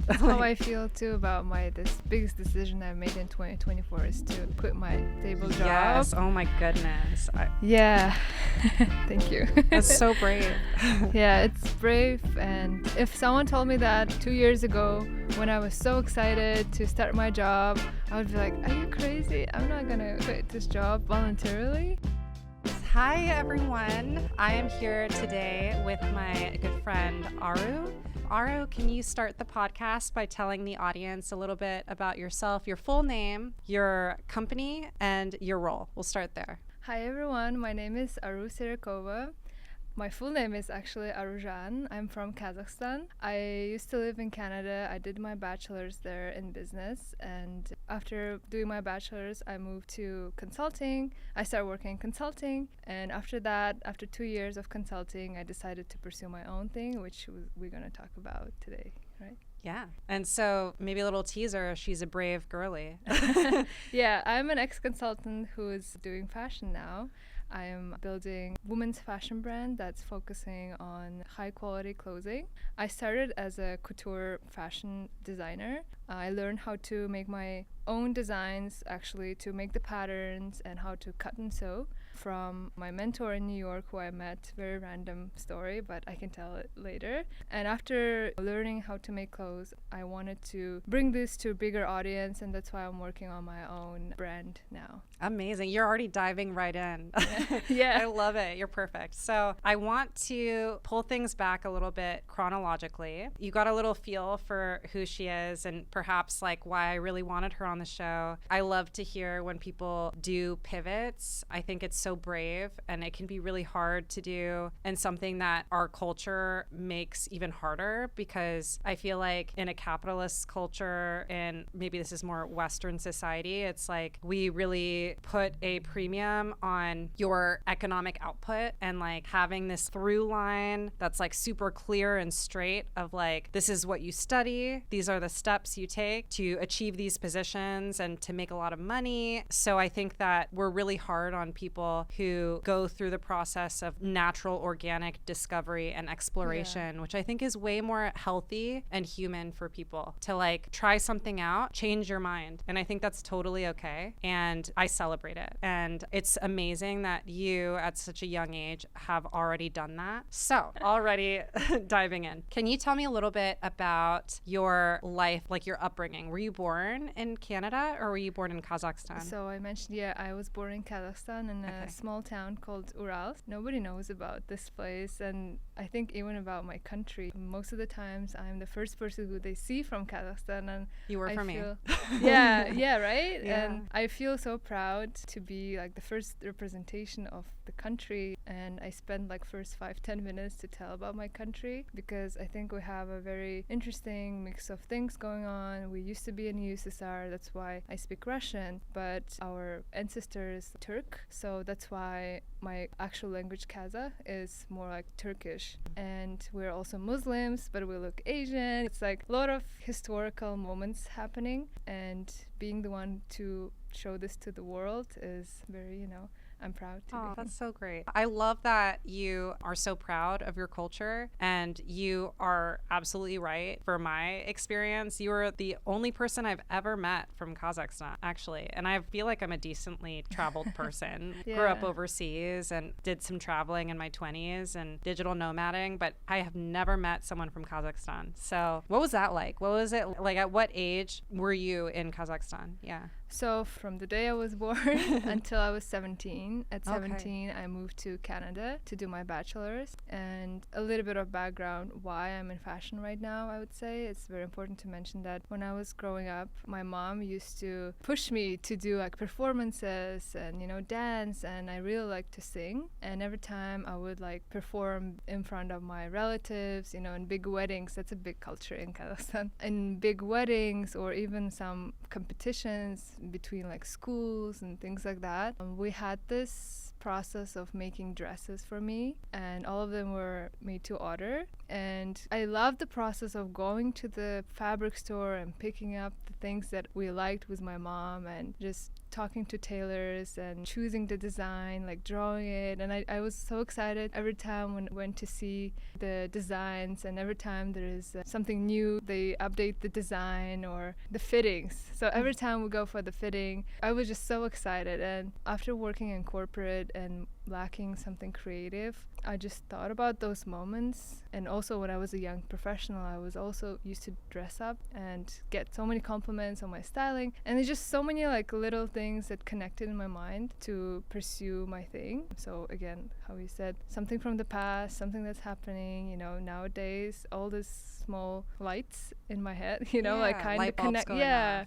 That's how I feel too about this biggest decision I made in 2024 is to quit my stable job. Yes. Oh my goodness. Yeah. Thank you. That's so brave. Yeah, it's brave. And if someone told me that 2 years ago when I was so excited to start my job, I would be like, are you crazy? I'm not gonna quit this job voluntarily. Hi everyone. I am here today with my good friend Aru. Aru, can you start the podcast by telling the audience a little bit about yourself, your full name, your company, and your role? We'll start there. Hi everyone, my name is Aru Serikova. My full name is actually Arujan. I'm from Kazakhstan. I used to live in Canada. I did my bachelor's there in business, and after doing my bachelor's, I moved to consulting. I started working in consulting, and after that, after 2 years of consulting, I decided to pursue my own thing, which we're going to talk about today, right? Yeah. And so maybe a little teaser, she's a brave girly. Yeah, I'm an ex-consultant who is doing fashion now. I am building a women's fashion brand that's focusing on high quality clothing. I started as a couture fashion designer. I learned how to make my own designs, actually, to make the patterns and how to cut and sew from my mentor in New York, who I met. Very random story, but I can tell it later. And after learning how to make clothes, I wanted to bring this to a bigger audience, and that's why I'm working on my own brand now. Amazing. You're already diving right in. Yeah. I love it. You're perfect. So I want to pull things back a little bit chronologically. You got a little feel for who she is and perhaps like why I really wanted her on the show. I love to hear when people do pivots. I think it's so brave, and it can be really hard to do, and something that our culture makes even harder, because I feel like in a capitalist culture, and maybe this is more Western society, it's like we really put a premium on your economic output and like having this through line that's like super clear and straight of like, this is what you study, these are the steps you take to achieve these positions and to make a lot of money. So I think that we're really hard on people who go through the process of natural organic discovery and exploration, which I think is way more healthy and human for people to like try something out, change your mind. And I think that's totally okay. And I celebrate it. And it's amazing that you at such a young age have already done that. So already diving in, can you tell me a little bit about your life, like your upbringing? Were you born in Canada or were you born in Kazakhstan? So I mentioned, I was born in Kazakhstan in a small town called Ural. Nobody knows about this place, and I think even about my country. Most of the times I'm the first person who they see from Kazakhstan, and you were for me. Yeah, right? Yeah. And I feel so proud to be like the first representation of the country, and I spend like first 5-10 minutes to tell about my country, because I think we have a very interesting mix of things going on. We used to be in the USSR, that's why I speak Russian, but our ancestors Turk, so that's why my actual language Kazakh is more like Turkish. And we're also Muslims, but we look Asian. It's like a lot of historical moments happening, and being the one to show this to the world is very, I'm proud to be. That's so great. I love that you are so proud of your culture, and you are absolutely right. For my experience, you are the only person I've ever met from Kazakhstan, actually. And I feel like I'm a decently traveled person. Grew up overseas and did some traveling in my 20s and digital nomading, but I have never met someone from Kazakhstan. So what was that like? What was it like? At what age were you in Kazakhstan? Yeah. So from the day I was born until I was 17. At 17, I moved to Canada to do my bachelor's. And a little bit of background why I'm in fashion right now, I would say. It's very important to mention that when I was growing up, my mom used to push me to do like performances and, dance. And I really like to sing. And every time I would like perform in front of my relatives, in big weddings. That's a big culture in Kazakhstan. In big weddings or even some competitions between like schools and things like that. We had this this process of making dresses for me, and all of them were made to order. And I loved the process of going to the fabric store and picking up the things that we liked with my mom, and just talking to tailors and choosing the design, like drawing it. And I was so excited every time when I went to see the designs, and every time there is something new, they update the design or the fittings. So every time we go for the fitting, I was just so excited. And after working in corporate and lacking something creative, I just thought about those moments. And also when I was a young professional, I was also used to dress up and get so many compliments on my styling, and there's just so many like little things that connected in my mind to pursue my thing. So again, how you said, something from the past, something that's happening, nowadays, all these small lights in my head, like kind of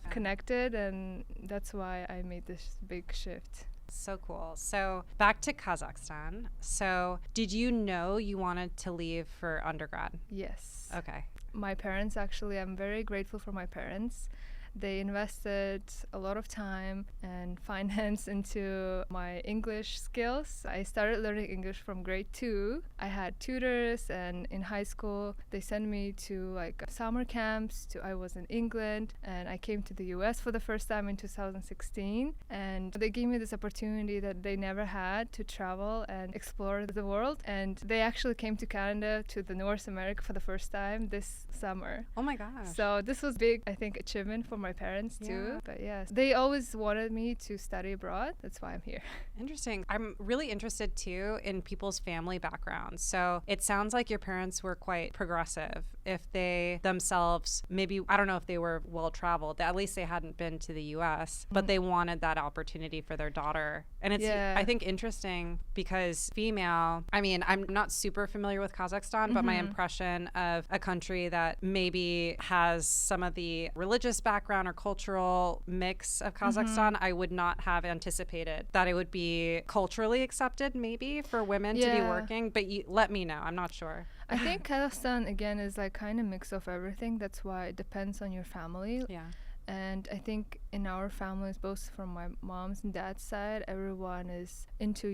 connected, and that's why I made this big shift. So cool. So back to Kazakhstan. So did you know you wanted to leave for undergrad? Yes. Okay. My parents, actually, I'm very grateful for my parents. They invested a lot of time and finance into my English skills. I started learning English from grade 2. I had tutors, and in high school they sent me to like summer camps. I was in England, and I came to the US for the first time in 2016, and they gave me this opportunity that they never had to travel and explore the world. And they actually came to Canada, to the North America, for the first time this summer. Oh my gosh. So this was big, I think, achievement for my parents too. But yes, they always wanted me to study abroad. That's why I'm here. Interesting. I'm really interested too in people's family backgrounds. So it sounds like your parents were quite progressive. If they themselves, maybe, I don't know if they were well traveled, at least they hadn't been to the US, but they wanted that opportunity for their daughter. And it's, I think, interesting because female, I mean, I'm not super familiar with Kazakhstan, but my impression of a country that maybe has some of the religious background or cultural mix of Kazakhstan, I would not have anticipated that it would be culturally accepted maybe for women to be working. But let me know. I'm not sure. I think Kazakhstan, again, is like kind of mix of everything. That's why it depends on your family. Yeah. And I think in our families, both from my mom's and dad's side, everyone is into,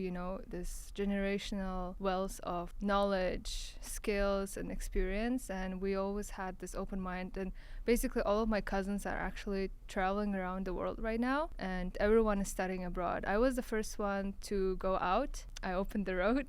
this generational wealth of knowledge, skills, and experience. And we always had this open mind. And basically all of my cousins are actually traveling around the world right now, and everyone is studying abroad. I was the first one to go out. I opened the road,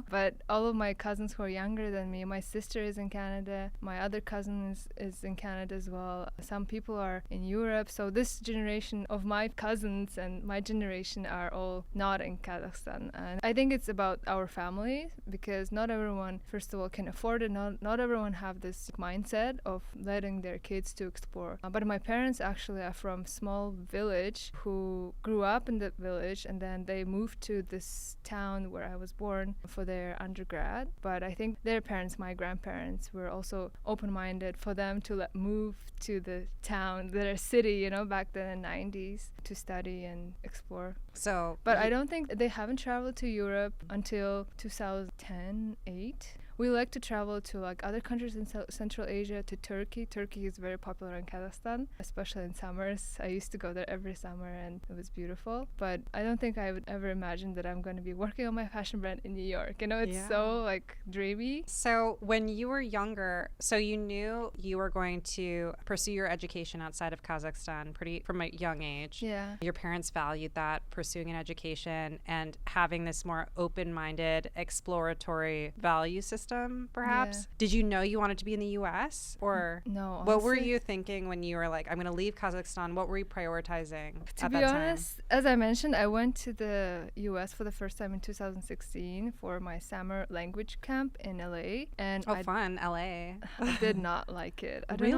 but all of my cousins who are younger than me, my sister is in Canada, my other cousin is in Canada as well. Some people are in Europe. So this generation of my cousins and my generation are all not in Kazakhstan. And I think it's about our family, because not everyone, first of all, can afford it. Not everyone have this mindset of letting their kids to explore. But my parents actually are from a small village who grew up in the village, and then they moved to this town where I was born for their undergrad. But I think their parents, my grandparents, were also open-minded for them to move to the town, their city, back then in the 90s, to study and explore. So, but I don't think they haven't traveled to Europe until 2010-8. We like to travel to like other countries in Central Asia, to Turkey. Turkey is very popular in Kazakhstan, especially in summers. I used to go there every summer, and it was beautiful. But I don't think I would ever imagine that I'm going to be working on my fashion brand in New York. It's so like dreamy. So when you were younger, so you knew you were going to pursue your education outside of Kazakhstan from a young age. Yeah. Your parents valued that, pursuing an education and having this more open-minded, exploratory value system. Perhaps. Yeah. Did you know you wanted to be in the US, or no? What were you thinking when you were like, I'm going to leave Kazakhstan? What were you prioritizing to be honest, as I mentioned, I went to the US for the first time in 2016 for my summer language camp in LA, and fun, LA. I did not like it. I don't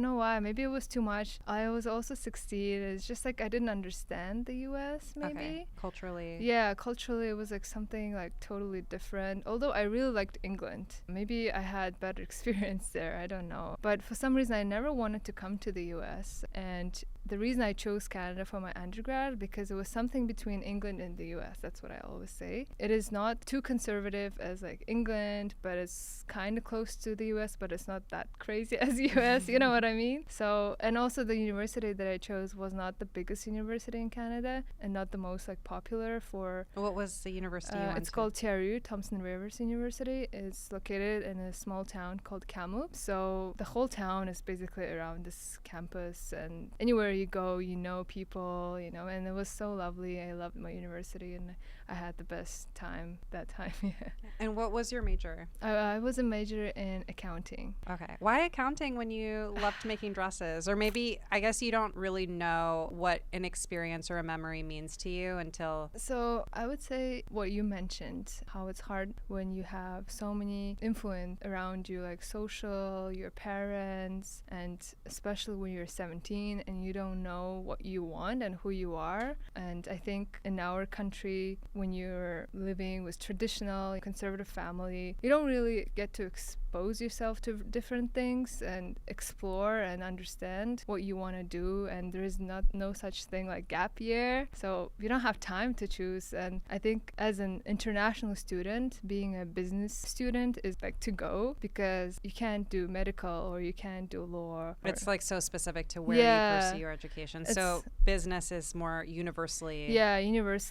know why. Maybe it was too much. I was also 16. It's just like I didn't understand the US. Maybe culturally. Yeah, culturally it was like something like totally different. Although I really liked England. Maybe I had better experience there, I don't know. But for some reason I never wanted to come to the US, and the reason I chose Canada for my undergrad, because it was something between England and the US. That's what I always say. It is not too conservative as like England, but it's kind of close to the US, but it's not that crazy as US, you know what I mean? So, and also the university that I chose was not the biggest university in Canada and not the most like popular for. What was the university you went It's to? called TRU, Thompson Rivers University. It's located in a small town called Kamloops. So the whole town is basically around this campus, and anywhere you go, you know people, you know, and it was so lovely. I loved my university and I had the best time that time. Yeah. And what was your major? I was a major in accounting. Okay. Why accounting when you loved making dresses? Or maybe, I guess you don't really know what an experience or a memory means to you until... So I would say what you mentioned, how it's hard when you have so many influence around you, like social, your parents, and especially when you're 17 and you don't know what you want and who you are. And I think in our country, when you're living with traditional conservative family, you don't really get to expose yourself to different things and explore and understand what you want to do, and there is no such thing like gap year, so you don't have time to choose. And I think as an international student, being a business student is like to go, because you can't do medical or you can't do law. It's like so specific to where you pursue your education. So business is more universally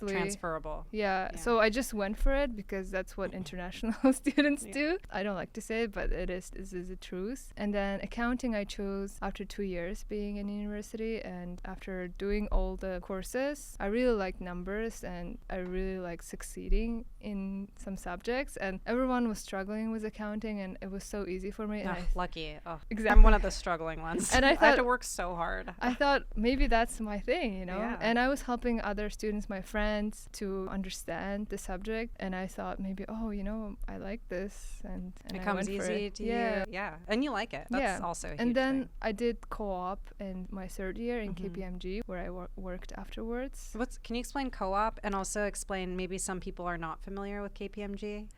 transferable. Yeah, so I just went for it because that's what international students do. I don't like to say it, but this is the truth. And then accounting I chose after 2 years being in university, and after doing all the courses, I really like numbers and I really like succeeding in some subjects, and everyone was struggling with accounting and it was so easy for me. Lucky. Oh, exactly. I'm one of the struggling ones. And I had to work so hard. I thought maybe that's my thing, you know? Yeah. And I was helping other students, my friends, to understand the subject, and I thought maybe, you know, I like this, and it I comes went easy for it. to you. Yeah. And you like it. That's also a huge And then thing. I did co-op in my third year in KPMG, where I worked afterwards. Can you explain co-op, and also explain, maybe some people are not familiar with KPMG?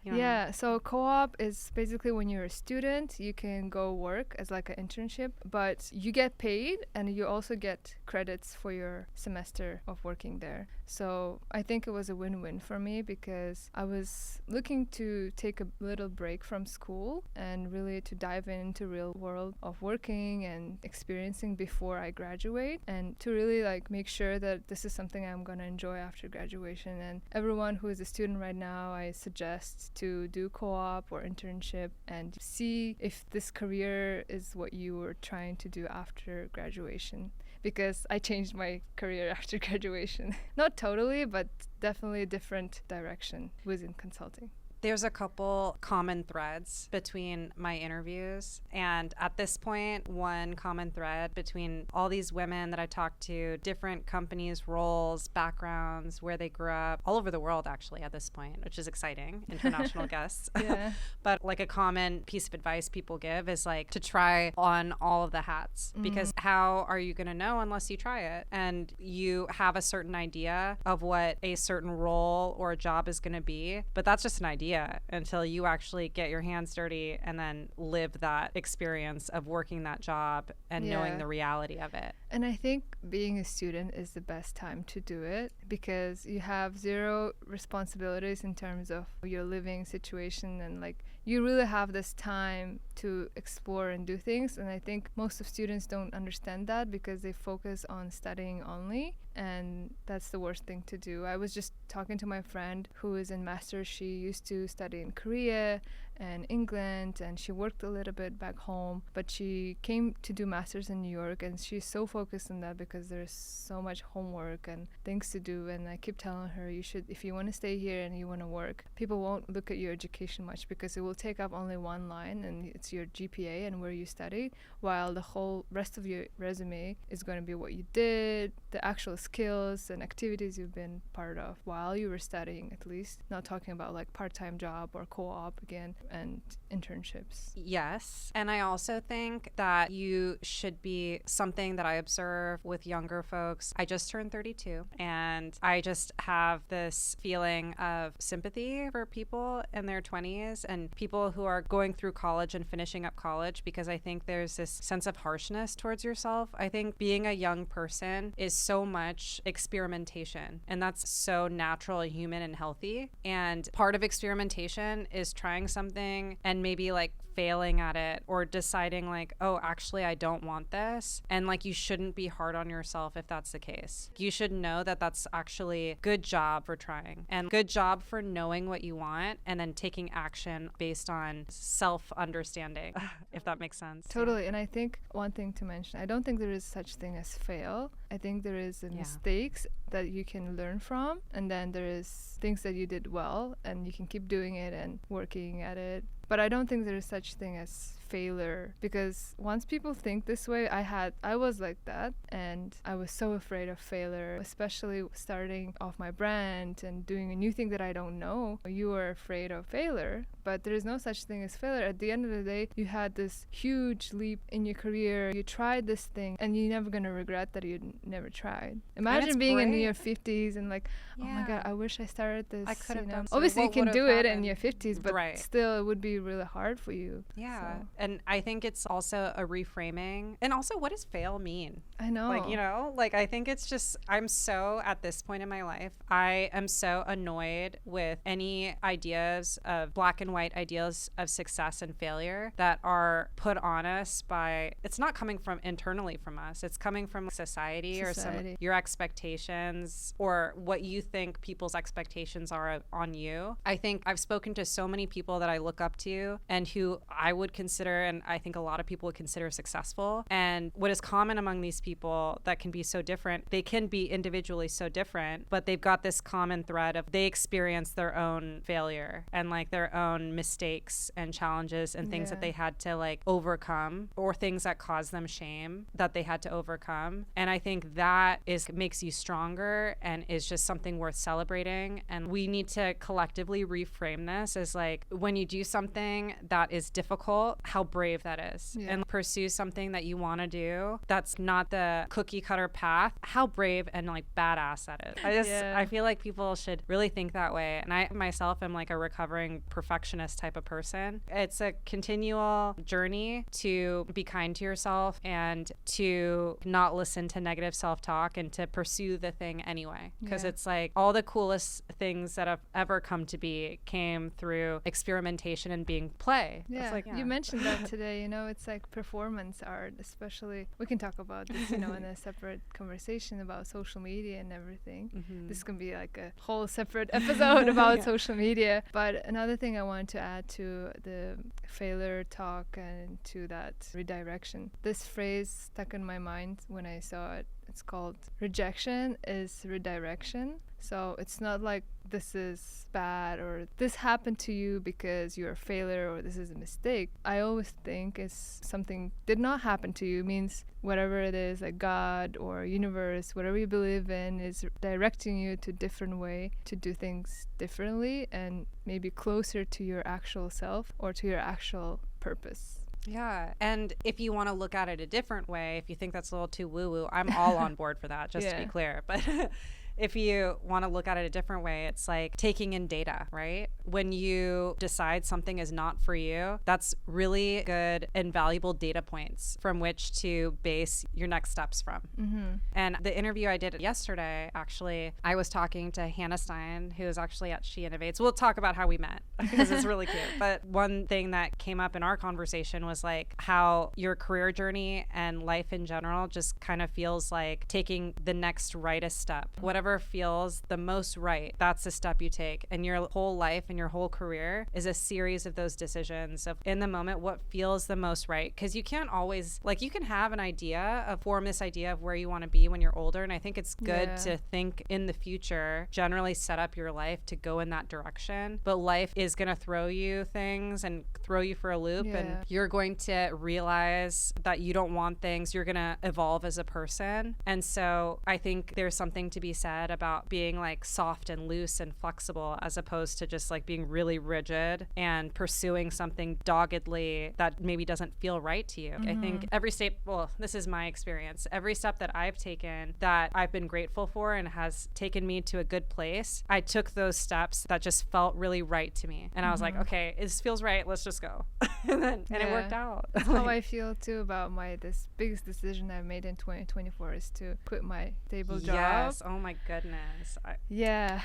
So co-op is basically when you're a student, you can go work as like an internship, but you get paid and you also get credits for your semester of working there. So I think it was a win-win for me, because I was looking to take a little break from school and really to dive into real world of working and experiencing before I graduate, and to really like make sure that this is something I'm going to enjoy after graduation. And everyone who is a student right now, I suggest to do co-op or internship and see if this career is what you were trying to do after graduation, because I changed my career after graduation. Not totally, but definitely a different direction within consulting. There's a couple common threads between my interviews. And at this point, one common thread between all these women that I talked to, different companies, roles, backgrounds, where they grew up, all over the world actually at this point, which is exciting, international guests. Yeah. But like a common piece of advice people give is like to try on all of the hats, because how are you going to know unless you try it? And you have a certain idea of what a certain role or a job is going to be, but that's just an idea until you actually get your hands dirty and then live that experience of working that job and knowing the reality of it. And I think being a student is the best time to do it, because you have zero responsibilities in terms of your living situation, and like you really have this time to explore and do things. And I think most of students don't understand that because they focus on studying only, and that's the worst thing to do. I was just talking to my friend who is in master's. She used to study in Korea and England, and she worked a little bit back home, but she came to do master's in New York, and she's so focused on that because there's so much homework and things to do. And I keep telling her, you should, if you want to stay here and you want to work, people won't look at your education much because it will take up only one line, and it's your GPA and where you studied, while the whole rest of your resume is going to be what you did, the actual skills and activities you've been part of while you were studying, at least. Not talking about like part-time job or co-op again. and internships. Yes. And I also think that you should be something that I observe with younger folks. I just turned 32 and I just have this feeling of sympathy for people in their 20s and people who are going through college and finishing up college, because I think there's this sense of harshness towards yourself. I think being a young person is so much experimentation, and that's so natural, human, and healthy. And part of experimentation is trying something and maybe like failing at it or deciding like, oh, actually, I don't want this. And like, you shouldn't be hard on yourself if that's the case. You should know that that's actually good job for trying and good job for knowing what you want and then taking action based on self-understanding, if that makes sense. Totally. And I think one thing to mention, I don't think there is such thing as fail. I think there is mistakes that you can learn from, and then there is things that you did well and you can keep doing it and working at it. But I don't think there is such thing as failure, because once people think this way, I was like that, and I was so afraid of failure, especially starting off my brand and doing a new thing that I don't know. You are afraid of failure, but there is no such thing as failure. At the end of the day, you had this huge leap in your career, you tried this thing, and you're never gonna regret that you never tried. Imagine being in your 50s and like, oh my God, I wish I started this. I could have done Obviously, you can do it in your 50s, but still, it would be really hard for you. Yeah. So. And I think it's also a reframing. And also, what does fail mean? I know. Like, you know, like I think it's just, I'm so at this point in my life, I am so annoyed with any ideas of black and white ideas of success and failure that are put on us by, it's not coming from internally from us. It's coming from society. Or your expectations or what you think people's expectations are on you. I think I've spoken to so many people that I look up to and who I would consider, and I think a lot of people would consider successful. And what is common among these people that can be so different, they can be individually so different, but they've got this common thread of they experience their own failure and like their own mistakes and challenges and things that they had to like overcome, or things that caused them shame that they had to overcome. And I think that makes you stronger and is just something worth celebrating. And we need to collectively reframe this as like, when you do something that is difficult, how brave that is, and pursue something that you want to do that's not the cookie cutter path, how brave and like badass that is. I feel like people should really think that way. And I myself am like a recovering perfectionist type of person. It's a continual journey to be kind to yourself and to not listen to negative self-talk and to pursue the thing anyway, because it's like all the coolest things that have ever come to be came through experimentation and being play. You mentioned that today, you know, it's like performance art, especially, we can talk about this, you know, in a separate conversation about social media and everything. This can be like a whole separate episode about social media. But another thing I want to add to the failure talk and to that redirection, this phrase stuck in my mind when I saw it. It's called rejection is redirection. So it's not like this is bad or this happened to you because you're a failure or this is a mistake. I always think it's something did not happen to you, means whatever it is, like God or universe, whatever you believe in, is directing you to a different way to do things differently and maybe closer to your actual self or to your actual purpose. Yeah. And if you want to look at it a different way, if you think that's a little too woo-woo, I'm all on board for that, just to be clear. But if you want to look at it a different way, it's like taking in data, right? When you decide something is not for you, that's really good and valuable data points from which to base your next steps from. And the interview I did yesterday, actually, I was talking to Hannah Stein, who is actually at She Innovates. We'll talk about how we met because it's really cute. But one thing that came up in our conversation was like how your career journey and life in general just kind of feels like taking the next rightest step. Whatever feels the most right, that's the step you take. And your whole life and your whole career is a series of those decisions of in the moment what feels the most right. Because you can't always, like, you can have an idea, form this idea of where you want to be when you're older. And I think it's good to think in the future, generally set up your life to go in that direction. But life is going to throw you things and throw you for a loop. And you're going to realize that you don't want things. You're going to evolve as a person. And so I think there's something to be said said about being like soft and loose and flexible as opposed to just like being really rigid and pursuing something doggedly that maybe doesn't feel right to you. I think every step, well, this is my experience, every step that I've taken that I've been grateful for and has taken me to a good place, I took those steps that just felt really right to me. And I was like, okay, this feels right. Let's just go. and it worked out. That's how I feel too about this biggest decision I made in 2024 is to quit my stable job. Yes. Oh my goodness. Yeah.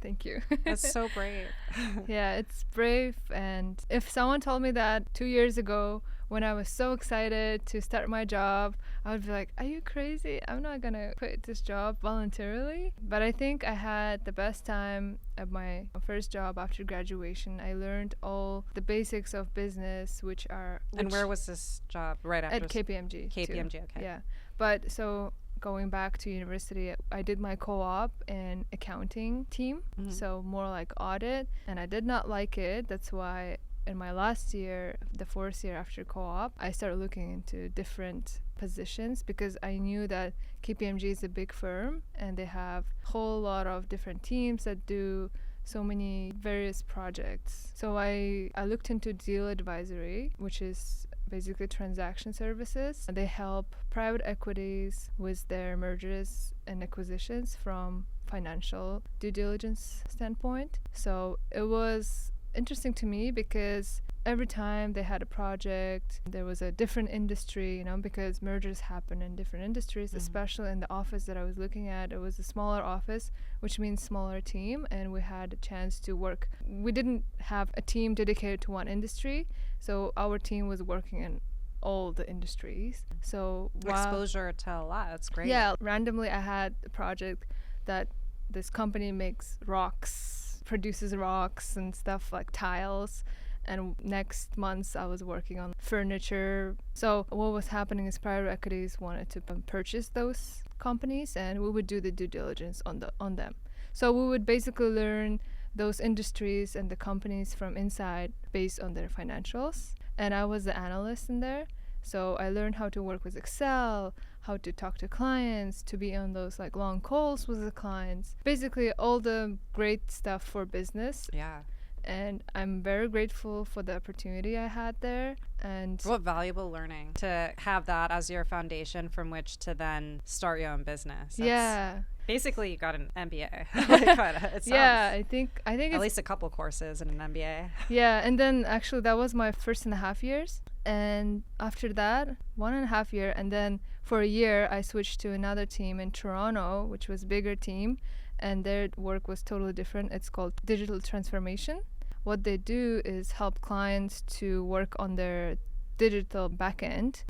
Thank you. That's so brave. Yeah, it's brave. And if someone told me that 2 years ago, when I was so excited to start my job, I would be like, are you crazy? I'm not gonna quit this job voluntarily. But I think I had the best time at my first job after graduation. I learned all the basics of business, and where was this job right after? At KPMG. KPMG, too. okay. Yeah. But so going back to university, I did my co-op in accounting team. So more like audit. And I did not like it. That's why in my last year, the fourth year after co-op, I started looking into different positions because I knew that KPMG is a big firm and they have a whole lot of different teams that do so many various projects. So I looked into deal advisory, which is basically transaction services. They help private equities with their mergers and acquisitions from financial due diligence standpoint. So it was interesting to me because every time they had a project, there was a different industry, because mergers happen in different industries, especially in the office that I was looking at. It was a smaller office, which means smaller team, and we had a chance to work. We didn't have a team dedicated to one industry, so our team was working in all the industries. So exposure to a lot. That's great. Yeah, randomly I had a project that this company makes produces rocks and stuff like tiles, and next month I was working on furniture. So what was happening is private equities wanted to purchase those companies, and we would do the due diligence on them. So we would basically learn those industries and the companies from inside based on their financials, and I was the analyst in there. So I learned how to work with Excel, how to talk to clients, to be on those like long calls with the clients. Basically all the great stuff for business. Yeah. And I'm very grateful for the opportunity I had there. And what valuable learning to have that as your foundation from which to then start your own business. Yeah. Basically, you got an MBA. Yeah, I think at least a couple courses in an MBA. Yeah, and then actually that was my 1.5 years. And after that, 1.5 years, and then for a year, I switched to another team in Toronto, which was a bigger team, and their work was totally different. It's called digital transformation. What they do is help clients to work on their digital backend,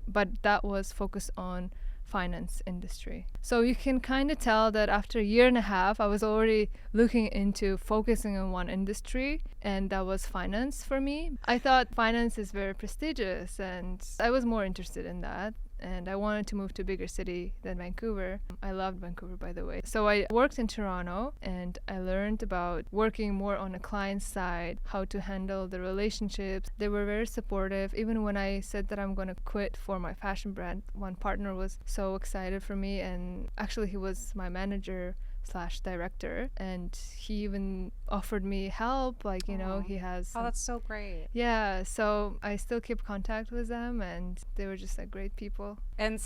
but that was focused on finance industry. So you can kind of tell that after a year and a half, I was already looking into focusing on one industry, and that was finance for me. I thought finance is very prestigious, and I was more interested in that. And I wanted to move to a bigger city than Vancouver. I loved Vancouver, by the way. So I worked in Toronto, and I learned about working more on a client side, how to handle the relationships. They were very supportive. Even when I said that I'm going to quit for my fashion brand, one partner was so excited for me. And actually, he was my manager / director, and he even offered me help, like he has that's so great. Yeah, so I still keep contact with them, and they were just like great people. And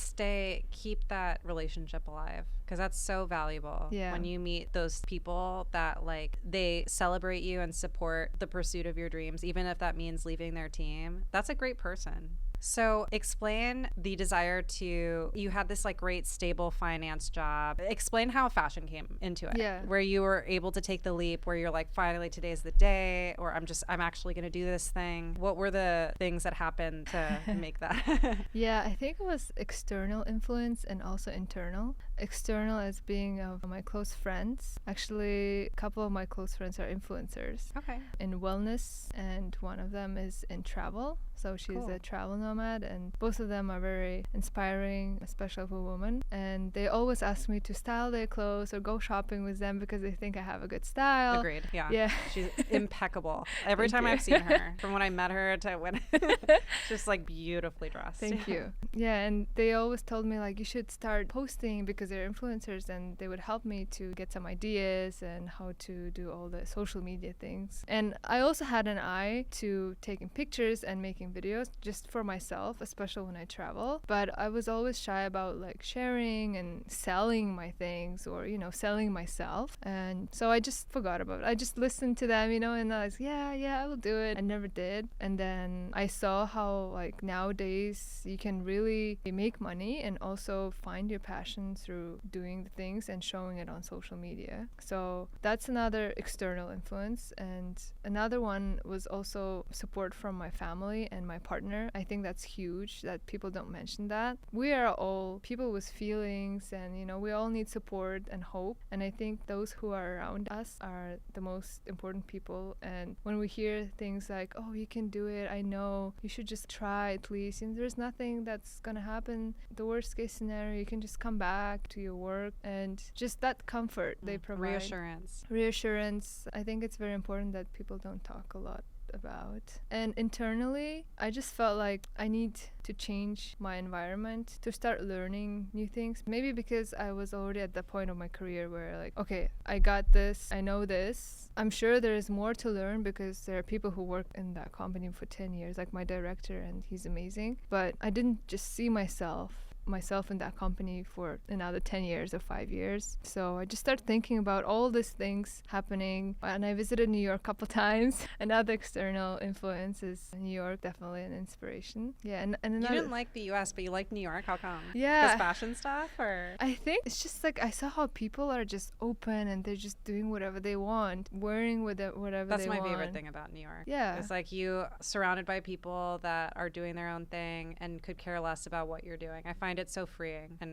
keep that relationship alive, because that's so valuable. Yeah. When you meet those people that like they celebrate you and support the pursuit of your dreams, even if that means leaving their team, that's a great person. So explain the desire you had this like great stable finance job. Explain how fashion came into it. Yeah. Where you were able to take the leap, where you're like, finally today's the day, or I'm actually going to do this thing. What were the things that happened to make that? Yeah, I think it was external influence and also internal. External as being of my close friends. Actually, a couple of my close friends are influencers. Okay. In wellness, and one of them is in travel. So she's Cool. a travel nomad, and both of them are very inspiring, especially for women. And they always ask me to style their clothes or go shopping with them because they think I have a good style. Agreed. Yeah. Yeah. She's impeccable. Every Thank time you. I've seen her, from when I met her to when, just like beautifully dressed. Thank you. Yeah, and they always told me like you should start posting because they're influencers and they would help me to get some ideas and how to do all the social media things. And I also had an eye to taking pictures and making videos just for myself, especially when I travel. But I was always shy about like sharing and selling my things or, you know, selling myself. And so I just forgot about it. I just listened to them, you know, and I was, yeah, I will do it. I never did. And then I saw how like nowadays you can really make money and also find your passion through doing the things and showing it on social media. So that's another external influence. And another one was also support from my family and my partner. I think that's huge that people don't mention that. We are all people with feelings and, you know, we all need support and hope. And I think those who are around us are the most important people. And when we hear things like, oh, you can do it, I know, you should just try at least, and there's nothing that's gonna happen. The worst case scenario, you can just come back to your work, and just that comfort they provide. Reassurance. I think it's very important that people don't talk a lot about. And internally, I just felt like I need to change my environment to start learning new things. Maybe because I was already at the point of my career where like, okay, I got this, I know this. I'm sure there is more to learn because there are people who work in that company for 10 years, like my director, and he's amazing. But I didn't just see myself in that company for another 10 years or 5 years. So I just started thinking about all these things happening, and I visited New York a couple times. Another external influence is New York, definitely an inspiration. Yeah, and another, You didn't like the US, but you like New York. How come? Yeah. Because fashion stuff, or? I think it's just like I saw how people are just open and they're just doing whatever they want, wearing whatever they want. That's my favorite thing about New York. Yeah. It's like you surrounded by people that are doing their own thing and could care less about what you're doing. I find it so freeing and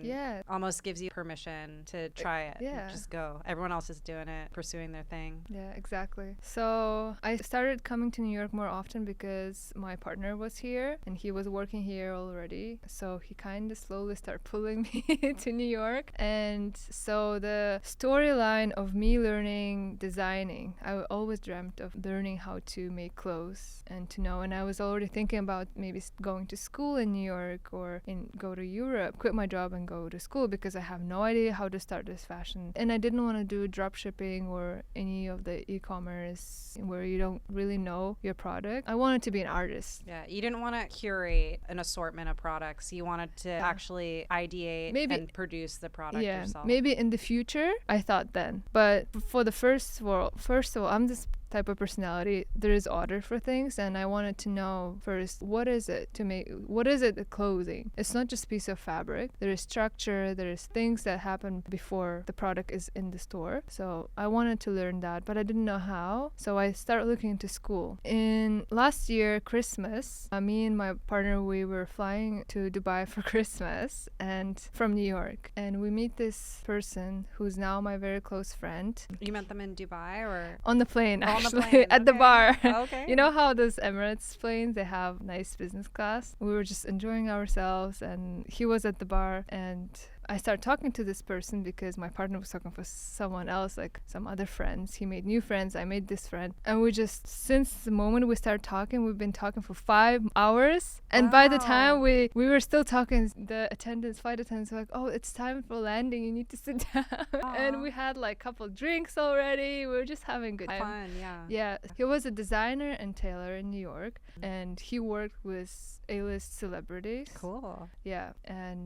almost gives you permission to try it. Yeah. Just go. Everyone else is doing it, pursuing their thing. Yeah, exactly. So I started coming to New York more often because my partner was here and he was working here already. So he kind of slowly started pulling me to New York. And so the storyline of me learning designing, I always dreamt of learning how to make clothes and to know. And I was already thinking about maybe going to school in New York or go to Europe, quit my job and go to school because I have no idea how to start this fashion. And I didn't want to do drop shipping or any of the e-commerce where you don't really know your product. I wanted to be an artist. Yeah, you didn't want to curate an assortment of products. You wanted to actually ideate and produce the product yourself. Maybe in the future, I thought then. But for the first of all, I'm this type of personality. There is order for things, and I wanted to know first, what is it the clothing? It's not just a piece of fabric. There is structure, there is things that happen before the product is in the store. So I wanted to learn that, but I didn't know how. So I started looking into school. In last year, Christmas, me and my partner, we were flying to Dubai for Christmas and from New York. And we meet this person who's now my very close friend. You met them in Dubai or? On the plane, actually. Plane. At the bar. Okay. You know how those Emirates planes, they have nice business class? We were just enjoying ourselves and he was at the bar and I started talking to this person because my partner was talking for someone else, like some other friends. He made new friends. I made this friend. And we just, since the moment we started talking, we've been talking for 5 hours. And by the time we were still talking, the flight attendants were like, oh, it's time for landing. You need to sit down. And we had like a couple drinks already. We were just having a good time. Fun, yeah. Yeah. He was a designer and tailor in New York. And he worked with A-list celebrities. Cool. Yeah.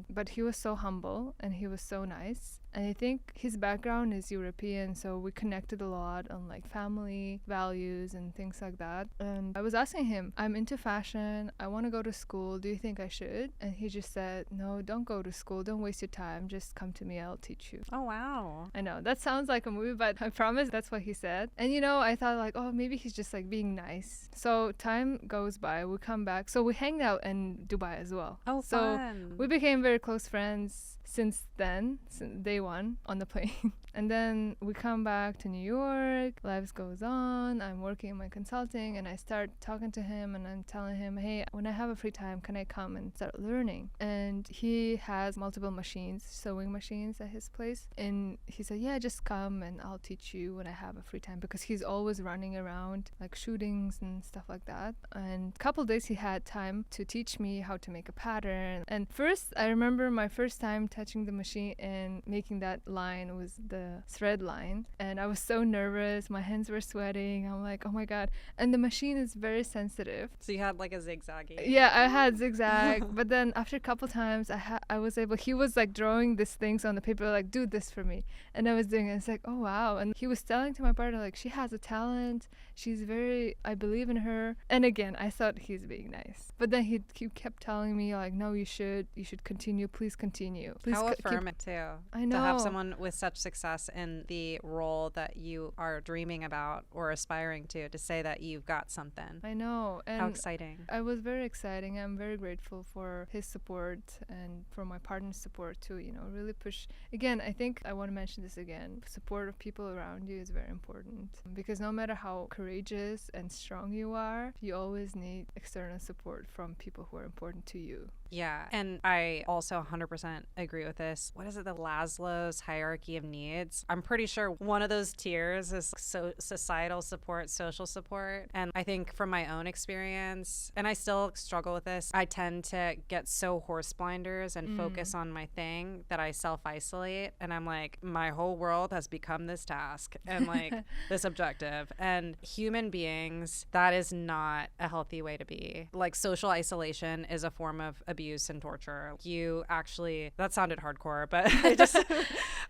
But he was so humble. And he was so nice. And I think his background is European, so we connected a lot on like family values and things like that. And I was asking him, I'm into fashion, I want to go to school, do you think I should? And he just said, no, don't go to school, don't waste your time, just come to me, I'll teach you. Oh, wow. I know, that sounds like a movie, but I promise that's what he said. And you know, I thought like, oh, maybe he's just like being nice. So time goes by, we come back. So we hanged out in Dubai as well. Oh, so fun. we became very close friends since then, day day one on the plane. And then we come back to New York, life goes on, I'm working in my consulting, and I start talking to him and I'm telling him, hey, when I have a free time, can I come and start learning? And he has multiple machines, sewing machines at his place. And he said, yeah, just come and I'll teach you when I have a free time, because he's always running around like shootings and stuff like that. And a couple days he had time to teach me how to make a pattern. And first, I remember my first time touching the machine and making that line was the thread line, and I was so nervous, my hands were sweating, I'm like, oh my god. And the machine is very sensitive, So you had like a zigzaggy. yeah, I had zigzag. But then after a couple times I was able, he was like drawing these things on the paper, like, do this for me, and I was doing it. It's like, oh wow. And he was telling to my partner, like, she has a talent, she's very, I believe in her. And again, I thought he's being nice, but then he kept telling me like, no, you should continue, please continue, please. How affirming too. I know. To have someone with such success in the role that you are dreaming about or aspiring to say that you've got something. I know. And how exciting. I was very exciting. I'm very grateful for his support and for my partner's support too, really push. Again, I think I want to mention this again. Support of people around you is very important, because no matter how courageous and strong you are, you always need external support from people who are important to you. Yeah. And I also 100% agree with this. What is it? The Maslow's hierarchy of needs. I'm pretty sure one of those tiers is societal support, social support. And I think from my own experience, and I still struggle with this, I tend to get so horse blinders and focus on my thing that I self-isolate. And I'm like, my whole world has become this task and like this objective. And human beings, that is not a healthy way to be. Like, social isolation is a form of abuse and torture. You actually, that sounded hardcore, but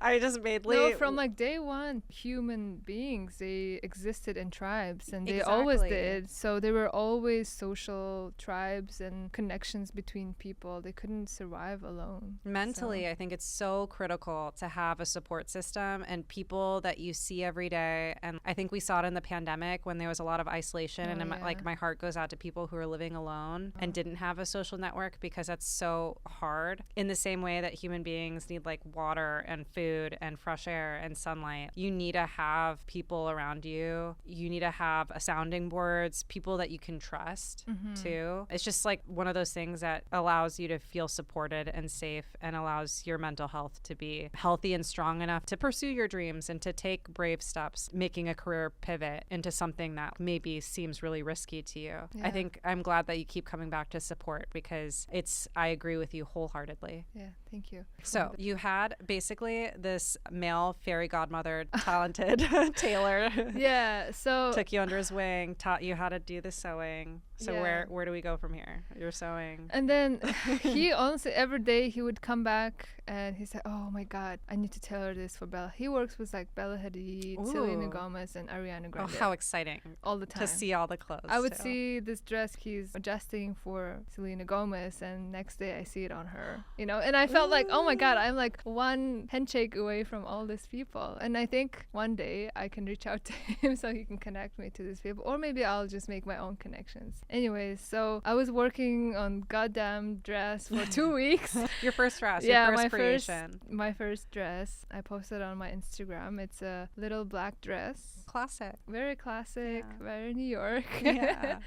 I just made No, from like day one, human beings, they existed in tribes, and they always did. So there were always social tribes and connections between people. They couldn't survive alone. Mentally, So I think it's so critical to have a support system and people that you see every day. And I think we saw it in the pandemic when there was a lot of isolation, and like my heart goes out to people who are living alone and didn't have a social network, because that's so hard. In the same way that human beings need like water and food and fresh air and sunlight, you need to have people around you. You need to have a sounding boards, people that you can trust too. It's just like one of those things that allows you to feel supported and safe, and allows your mental health to be healthy and strong enough to pursue your dreams and to take brave steps, making a career pivot into something that maybe seems really risky to you. Yeah. I think I'm glad that you keep coming back to support, because I agree with you wholeheartedly. yeah, thank you. So you had basically this male fairy godmother, talented tailor. Yeah, so Took you under his wing, taught you how to do the sewing. So Yeah. where do we go from here? You're sewing. and then he honestly, every day he would come back and he said, oh my god, I need to tailor this for Bella. He works with like Bella Hadid, Selena Ooh. Gomez, and Ariana Oh, Grande how exciting all the time. to see all the clothes. I would too. see this dress he's adjusting for Selena Gomez, and next day I see it on her, and I felt like, oh my god, I'm like one handshake away from all these people. And I think one day I can reach out to him so he can connect me to these people, or maybe I'll just make my own connections. Anyways, so I was working on goddamn dress for 2 weeks. Your first dress, Yeah, your first my creation. my first dress. I posted on my Instagram. It's a little black dress. Classic. Very classic, Yeah. very New York. Yeah.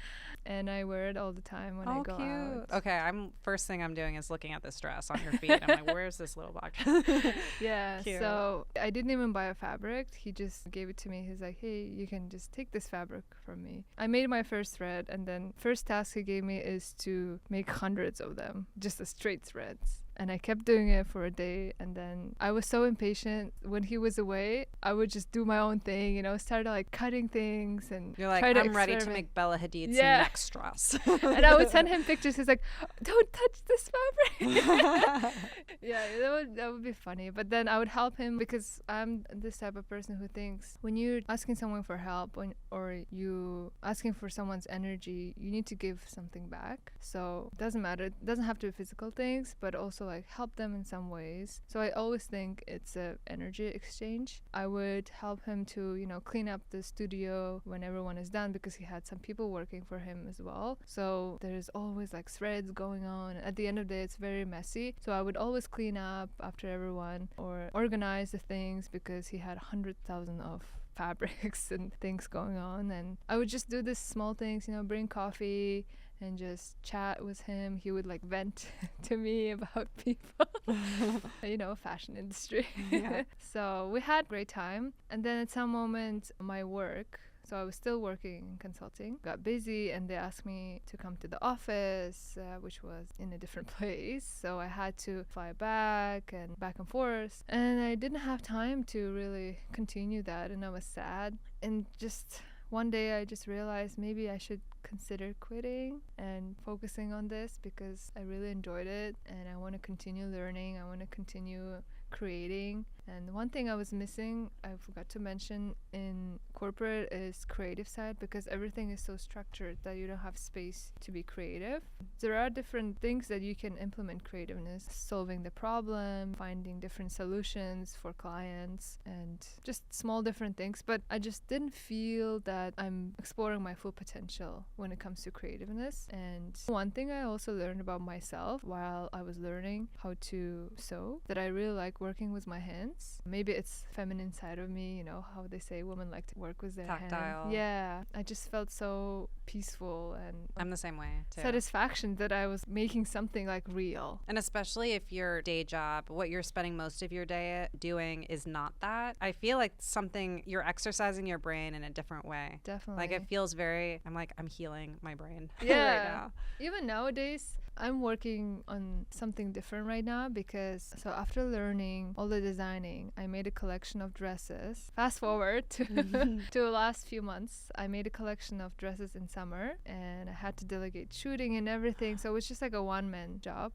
And I wear it all the time when I go out. Okay, first thing I'm doing is looking at this dress on your feet. I'm like, where's this little black dress? Yeah, Cute. so I didn't even buy a fabric. He just gave it to me. He's like, hey, you can just take this fabric from me. I made my first thread, and then first task he gave me is to make hundreds of them, just the straight threads. And I kept doing it for a day, and then I was so impatient. When he was away, I would just do my own thing, started like cutting things and You're like, try to I'm ready to experiment. make Bella Hadid's Yeah. next dress. And I would send him pictures. He's like, don't touch this fabric. Yeah, that would be funny. But then I would help him, because I'm this type of person who thinks when you're asking someone for help or you asking for someone's energy, you need to give something back. So it doesn't matter. It doesn't have to be physical things, but also like help them in some ways. So I always think it's a energy exchange. I would help him to, clean up the studio when everyone is done, because he had some people working for him as well. So there's always like threads going on. At the end of the day, it's very messy. So I would always clean clean up after everyone or organize the things because he had 100,000 of fabrics and things going on. And I would just do these small things, bring coffee and just chat with him. He would like vent to me about people, fashion industry. Yeah. So we had great time. And then at some moment, my work, so I was still working in consulting, got busy, and they asked me to come to the office, which was in a different place. So I had to fly back and forth. And I didn't have time to really continue that, and I was sad. And just one day I just realized maybe I should consider quitting and focusing on this because I really enjoyed it and I want to continue learning. I want to continue creating. And one thing I was missing, I forgot to mention in corporate, is creative side, because everything is so structured that you don't have space to be creative. There are different things that you can implement creativeness, solving the problem, finding different solutions for clients, and just small different things. But I just didn't feel that I'm exploring my full potential when it comes to creativeness. And one thing I also learned about myself while I was learning how to sew, that I really like working with my hands. Maybe it's feminine side of me, how they say women like to work with their Tactile. hands. Yeah, I just felt so peaceful and I'm the same way too. Satisfaction that I was making something like real. And especially if your day job, what you're spending most of your day doing is not that, I feel like something, you're exercising your brain in a different way. Definitely. Like it feels I'm healing my brain yeah. right now. Even nowadays, I'm working on something different right now because after learning all the designing, I made a collection of dresses. Fast forward to the last few months, I made a collection of dresses in summer and I had to delegate shooting and everything. So it was just like a one-woman job.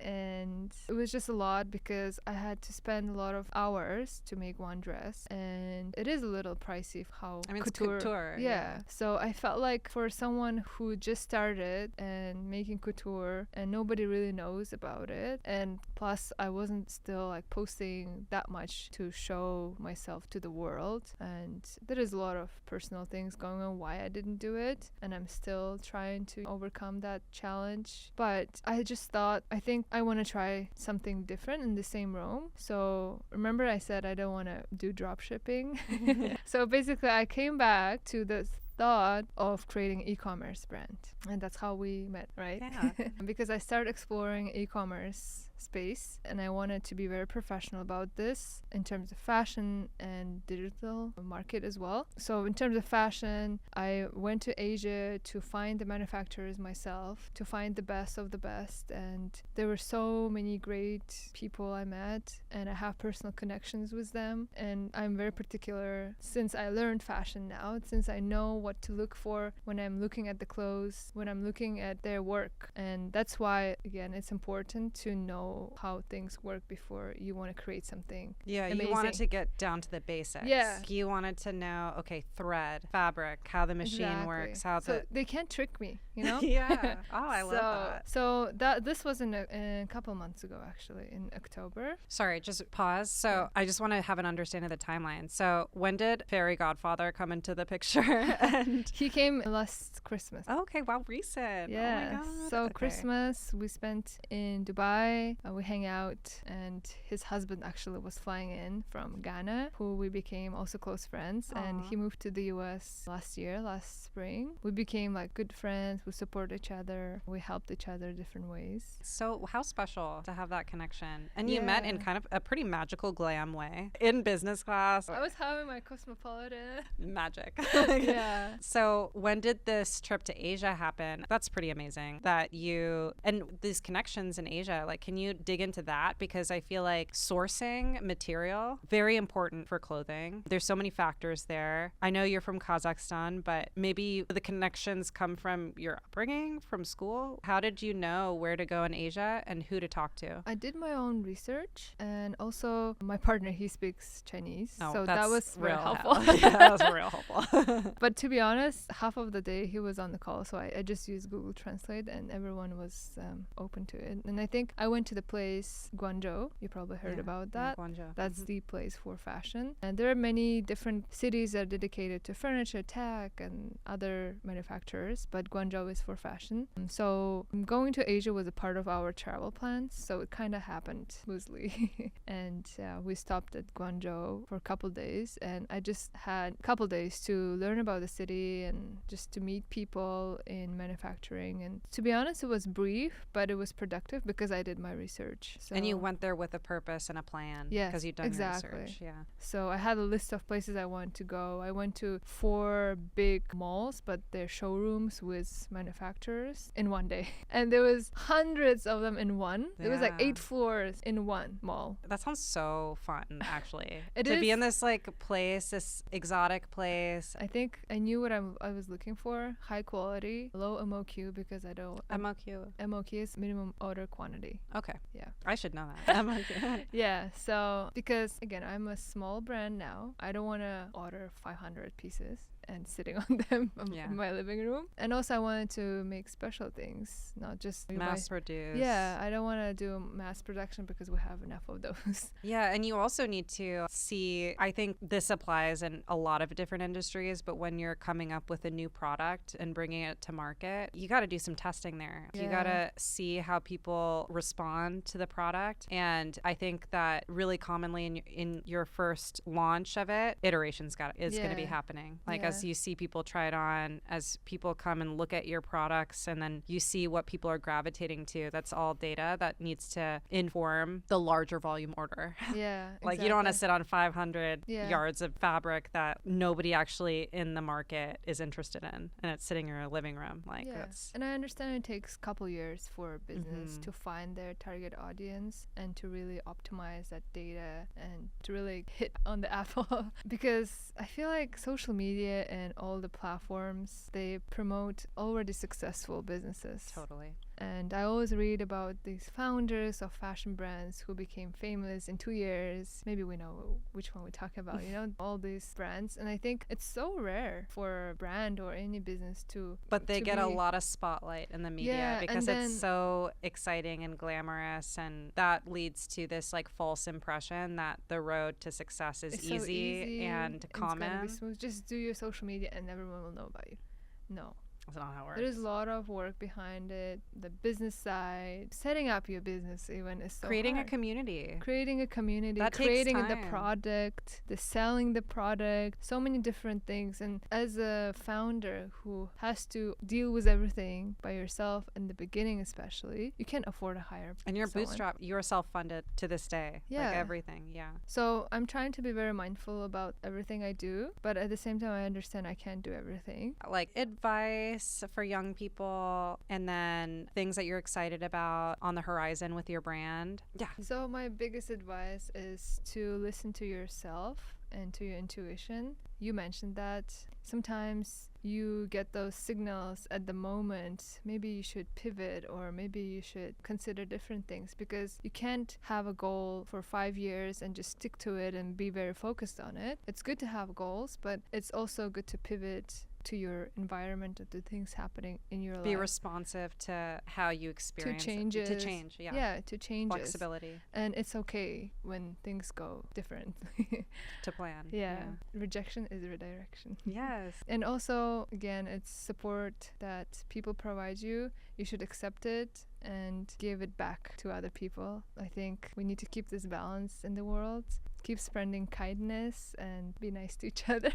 And it was just a lot because I had to spend a lot of hours to make one dress. And it is a little pricey how couture. It's couture. Yeah. So I felt like for someone who just started and making couture and nobody really knows about it, and plus I wasn't still like posting that much to show myself to the world, and there is a lot of personal things going on why I didn't do it, and I'm still trying to overcome that challenge. But I just thought, I think I want to try something different in the same room. So remember I said I don't want to do drop shipping. So basically I came back to the thought of creating e-commerce brand, and that's how we met, right? Yeah. Because I started exploring e-commerce space and I wanted to be very professional about this in terms of fashion and digital market as well. So in terms of fashion, I went to Asia to find the manufacturers myself, to find the best of the best, and there were so many great people I met and I have personal connections with them. And I'm very particular, since I learned fashion now, since I know what to look for when I'm looking at the clothes, when I'm looking at their work. And that's why, again, it's important to know how things work before you want to create something amazing. You wanted to get down to the basics. Yeah. You wanted to know, okay, thread, fabric, how the machine works, so they can't trick me, Yeah. Oh, I love that. So this was a couple months ago, actually, in October. Sorry, just pause. So I just want to have an understanding of the timeline. So when did Fairy Godfather come into the picture? And he came last Christmas. Oh, okay, wow, recent. Yeah. Oh my God. So Okay. Christmas we spent in Dubai. We hang out, and his husband actually was flying in from Ghana, who we became also close friends. Aww. And he moved to the US last spring. We became like good friends. We support each other. We helped each other different ways. So how special to have that connection. And you met in kind of a pretty magical glam way in business class. I was having my cosmopolitan Magic. yeah. So when did this trip to Asia happen? That's pretty amazing that you, and these connections in Asia, like, can you dig into that? Because I feel like sourcing material, very important for clothing. There's so many factors there. I know you're from Kazakhstan, but maybe the connections come from your upbringing, from school. How did you know where to go in Asia and who to talk to? I did my own research, and also my partner, he speaks Chinese. Oh, so that's that was real very helpful. Yeah, that was real helpful. But to be honest, half of the day he was on the call, so I just used Google Translate, and everyone was open to it. And I think I went to the a place, Guangzhou. You probably heard about that. Guangzhou. That's the place for fashion. And there are many different cities that are dedicated to furniture, tech, and other manufacturers, but Guangzhou is for fashion. So going to Asia was a part of our travel plans, so it kind of happened smoothly. And we stopped at Guangzhou for a couple days, and I just had a couple days to learn about the city and just to meet people in manufacturing. And to be honest, it was brief, but it was productive because I did my research. So And you went there with a purpose and a plan. Yes, because you'd done exactly. research. Yeah. So I had a list of places I wanted to go. I went to 4 big malls, but they're showrooms with manufacturers in one day. And there was hundreds of them in one. There was like 8 floors in one mall. That sounds so fun, actually. It to is. be in this like place, this exotic place. I think I knew what I was looking for. High quality, low MOQ, because I don't... MOQ. MOQ is minimum order quantity. Okay. Yeah. I should know that. MOQ. Yeah, so because again, I'm a small brand now. I don't want to order 500 pieces and sitting on them in my living room. And also I wanted to make special things, not just mass produce. Yeah, I don't want to do mass production because we have enough of those. Yeah, and you also need to see, I think this applies in a lot of different industries, but when you're coming up with a new product and bringing it to market, you got to do some testing there. Yeah. You got to see how people respond to the product. And I think that really commonly in your first launch of it, iterations is going to be happening. Like as you see people try it on, as people come and look at your products, and then you see what people are gravitating to. That's all data that needs to inform the larger volume order. Yeah. Like you don't want to sit on 500 yards of fabric that nobody actually in the market is interested in, and it's sitting in your living room. Like that's. And I understand it takes a couple years for a business to find their target audience and to really optimize that data and to really hit on the apple. Because I feel like social media and all the platforms, they promote already successful businesses. Totally. And I always read about these founders of fashion brands who became famous in 2 years. Maybe we know which one we talk about, you know, all these brands. And I think it's so rare for a brand or any business to... But they get a lot of spotlight in the media because it's so exciting and glamorous. And that leads to this like false impression that the road to success is easy and common. It's smooth. Just do your social media and everyone will know about you. No. That's not how it works. There's a lot of work behind it. The business side, setting up your business even is so creating hard. a community. Creating a community, that creating takes the time. product, the selling the product, so many different things. And as a founder who has to deal with everything by yourself in the beginning especially, you can't afford to hire And you're someone. bootstrap. You're self-funded to this day. Yeah. Like everything. Yeah. So I'm trying to be very mindful about everything I do, but at the same time I understand I can't do everything. Like advice for young people, and then things that you're excited about on the horizon with your brand. Yeah. So my biggest advice is to listen to yourself and to your intuition. You mentioned that sometimes you get those signals at the moment. Maybe you should pivot, or maybe you should consider different things, because you can't have a goal for 5 years and just stick to it and be very focused on it. It's good to have goals, but it's also good to pivot to your environment, to things happening in your life. Be responsive to how you experience to changes. To change, yeah. Yeah, to changes. Flexibility. And it's okay when things go different. To plan. Yeah. Rejection is redirection. Yes. And also, again, it's support that people provide you. You should accept it and give it back to other people. I think we need to keep this balance in the world. Keep spreading kindness and be nice to each other,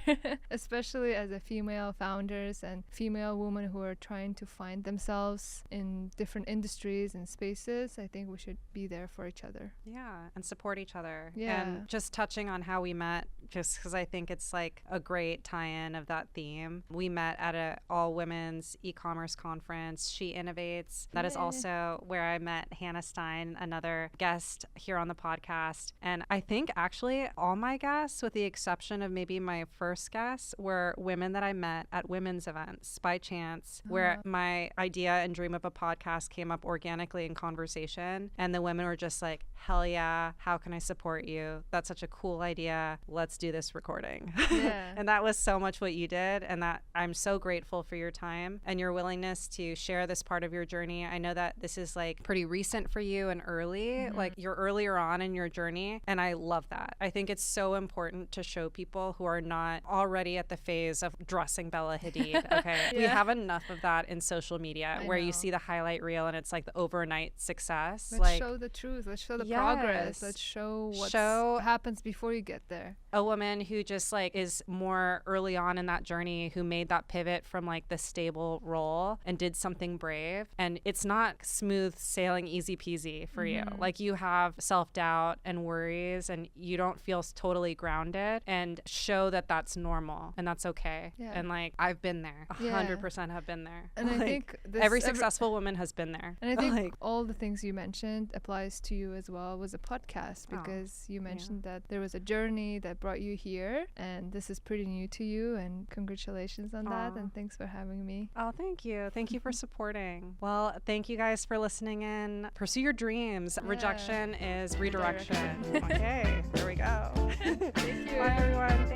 especially as a female founders and female women who are trying to find themselves in different industries and spaces. I think we should be there for each other. Yeah, and support each other. Yeah. And just touching on how we met, just because I think it's like a great tie-in of that theme. We met at a all-women's e-commerce conference, She Innovates. That is also where I met Hannah Stein, another guest here on the podcast. And I think actually all my guests, with the exception of maybe my first guest, were women that I met at women's events by chance, where my idea and dream of a podcast came up organically in conversation. And the women were just like, hell yeah, how can I support you? That's such a cool idea. Let's do this recording. Yeah. And that was so much what you did. And that I'm so grateful for your time and your willingness to share this part of your journey. I know that this is like pretty recent for you and early, like you're earlier on in your journey. And I love that. I think it's so important to show people who are not already at the phase of dressing Bella Hadid. Okay. We have enough of that in social media where you see the highlight reel and it's like the overnight success. Let's show the truth. Let's show the progress. Let's show what happens before you get there. A woman who just like is more early on in that journey, who made that pivot from like the stable role and did something brave. And it's not smooth sailing, easy peasy for you. Like you have self-doubt and worries and you don't feel totally grounded, and show that that's normal and that's okay. And like I've been there, 100% have been there. And like, I think every successful woman has been there. And I think like, all the things you mentioned applies to you as well. Was a podcast, because you mentioned that there was a journey that brought you here, and this is pretty new to you, and congratulations on that, and thanks for having me. Oh, thank you for supporting. Well, thank you guys for listening in. Pursue your dreams. Rejection is redirection. Okay, there we go. Thank you. Bye everyone.